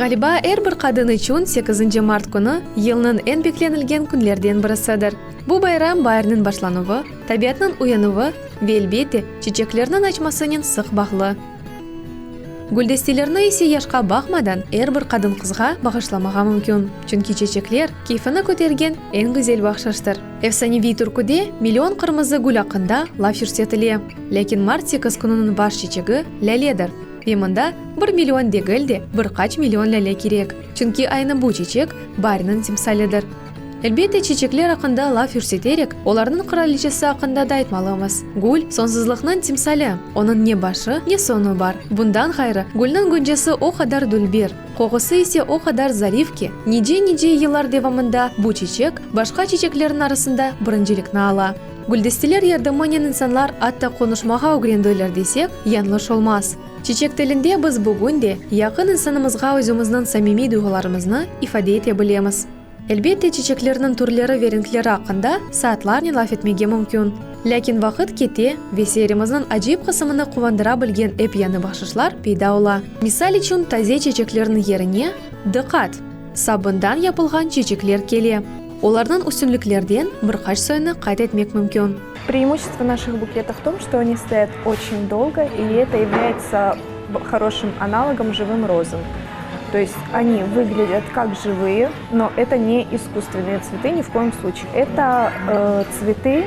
Галиба әрбір қадын үчүн 8 март күні елнын эн бекленилген күнлерден бірісідір. Бу байрам байырнын башлануы, табиятнын уянуы, велбеті, чечеклернын ачмасынын сық бағлы. Гүлдестелерні есе яшқа бақмадан әрбір қадын қызға бағышламаға мүмкін. Чүнки чечеклер кейфіні көтерген эн güzel бақшаштыр. Эфсаневи түркуде миллион қырмызы гүл ақында лав жүрсетіле. Ләкин март 8 күнінің баш чечегі ләледір. Емында 1 миллион дегілде бір қач миллион ләле керек. Чүнки айны бұл чечек барының тимсаледір. Әлбетте чечеклер ақында лав жүрсетерек, оларның қыраличесі ақында да айтмалымыз. Гүл сонсызлықның тимсалі, оның не башы, не соны бар. Бұндан қайры, гүлнің гүнжесі о қадар дүлбер, қоғысы есе о қадар зарифке. Неде елар девамында бұл чечек башқа чечеклердің арасында біріншілікні ала. Гүлдестелер ердімінен инсанлар атта қонышмаға өгренділер десек, янлыш олмас. Чечек тілінде біз бүгінде яқын инсанымызға өзіміздің самими дұғыларымызны ифаде ете білеміз. Әлбетте чечеклерінің түрлері веренклері ақында саатларны лаф етмеге мүмкін. Ләкин вақыт кете, весеріміздің ажип қысымыны қуандыра білген эпияны бақшышлар пейда ола. Мисал үшін тазе чечеклерінің еріне дықат, сабындан япылған чечеклер келе. Олардың үстінліклерден бір қаш сойны қайт етмек мүмкін. Преимущество наших букетов в том, что они стоят очень долго, и это является хорошим аналогом живым розам. То есть они выглядят как живые, но это не искусственные цветы ни в коем случае. Это цветы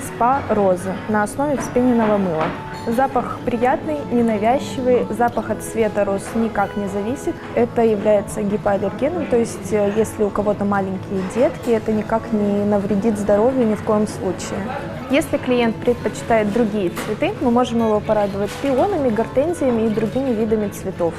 спа-розы на основе вспененного мыла. Запах приятный, ненавязчивый, запах от цвета роз никак не зависит. Это является гипоаллергеном, то есть если у кого-то маленькие детки, это никак не навредит здоровью ни в коем случае. Если клиент предпочитает другие цветы, мы можем его порадовать пионами, гортензиями и другими видами цветов.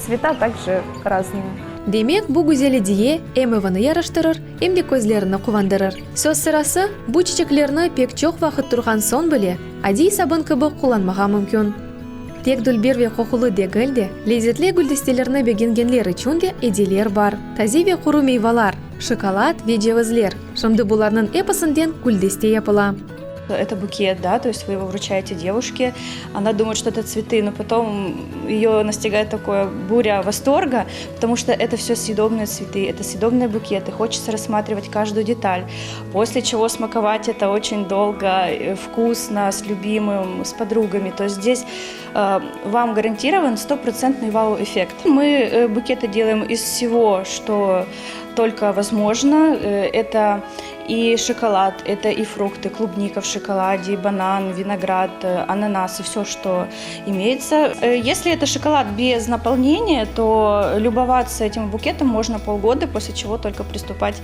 Цвета также разные. Демек, бұл güzel идея әмівіні яраштырыр, әмде көзлеріні қувандырыр. Сөз сырасы, бұл чечеклеріні пек чоқ вақыт тұрған сон біле, адей сабын кібі қоланмаға мүмкін. Тек дүлбер ве қоқылы дегілде, лезетлі гүлдестелеріні бегенгенлер үшін де идеялер бар. Тази ве құру мейвалар, шоколад ве жевізлер. Шымды бұларның эпосынден гүлдесте япыла. Это букет, да, то есть вы его вручаете девушке, она думает, что это цветы, но потом ее настигает такая буря восторга, потому что это все съедобные цветы, это съедобные букеты, хочется рассматривать каждую деталь, после чего смаковать это очень долго, вкусно, с любимым, с подругами, то есть здесь вам гарантирован 100% вау-эффект. Мы букеты делаем из всего, что только возможно, это и шоколад, это и фрукты, клубника в шоколаде, банан, виноград, ананас и все, что имеется. Если это шоколад без наполнения, то любоваться этим букетом можно полгода, после чего только приступать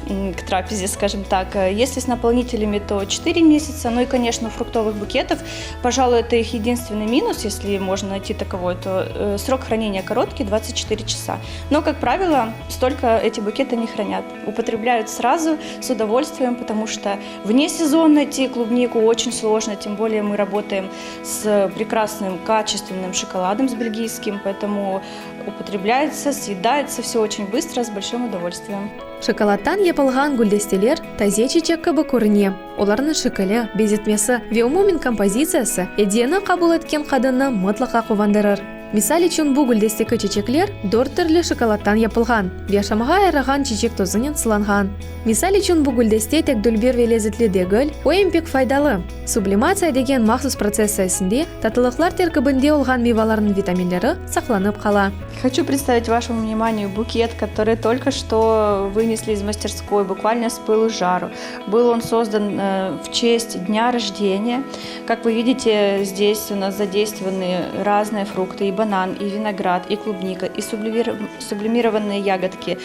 к трапезе, скажем так. Если с наполнителями, то 4 месяца. Ну и, конечно, у фруктовых букетов, пожалуй, это их единственный минус, если можно найти таковой, то срок хранения короткий, 24 часа. Но, как правило, столько эти букеты не хранят. Употребляют сразу, с удовольствием, потому что вне сезона найти клубнику очень сложно, тем более мы работаем с прекрасным качественным шоколадом, с бельгийским, поэтому употребляется, съедается все очень быстро, с большим удовольствием. Шоколадтан япылған гүлдестелер тазе чечек кібі көріне. Оларның шикілі, безетмесі ве умумен композициясы идеяны қабыл еткен қадынны мұтлақа қувандырыр. Мисал үшін бұл гүлдестегі чечеклер 4 түрлі шоколадтан япылған, вешамаға айраған чечек тозынен сыланған. Мисал үшін бұл гүлдесте тек дүлбер ве лезетлі дегіл, ойым пек файдалы. Сублимация деген махсус процесс сәсінде татылықлар теркібінде олған мейваларының витаминлері сақланып қала. Хочу представить вашему вниманию букет, который только что вынесли из мастерской, буквально с пылу с жару. Был он создан в честь дня рождения. Как вы видите, здесь у нас задействованы разные фрукты, и банан, и виноград, и клубника, и сублимированные ягодки,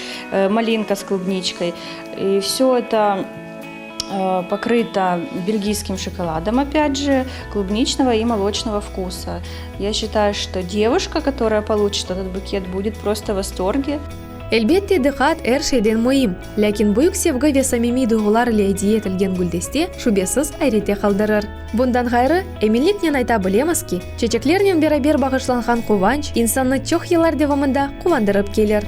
малинка с клубничкой. И все это покрыто бельгийским шоколадом, опять же, клубничного и молочного вкуса. Я считаю, что девушка, которая получит этот букет, будет просто в восторге. Әлбетте дықат әр шейден мойым, ләкин бұйық севгі ве самими дұғылар лейдие етілген гүлдесте шубесіз айрете қалдырыр. Бұндан ғайры, әмеліктен айта білеміз ки, чечеклернен берабер бағышланған қуанч инсанны чоқ елар девамында қуандырып келер.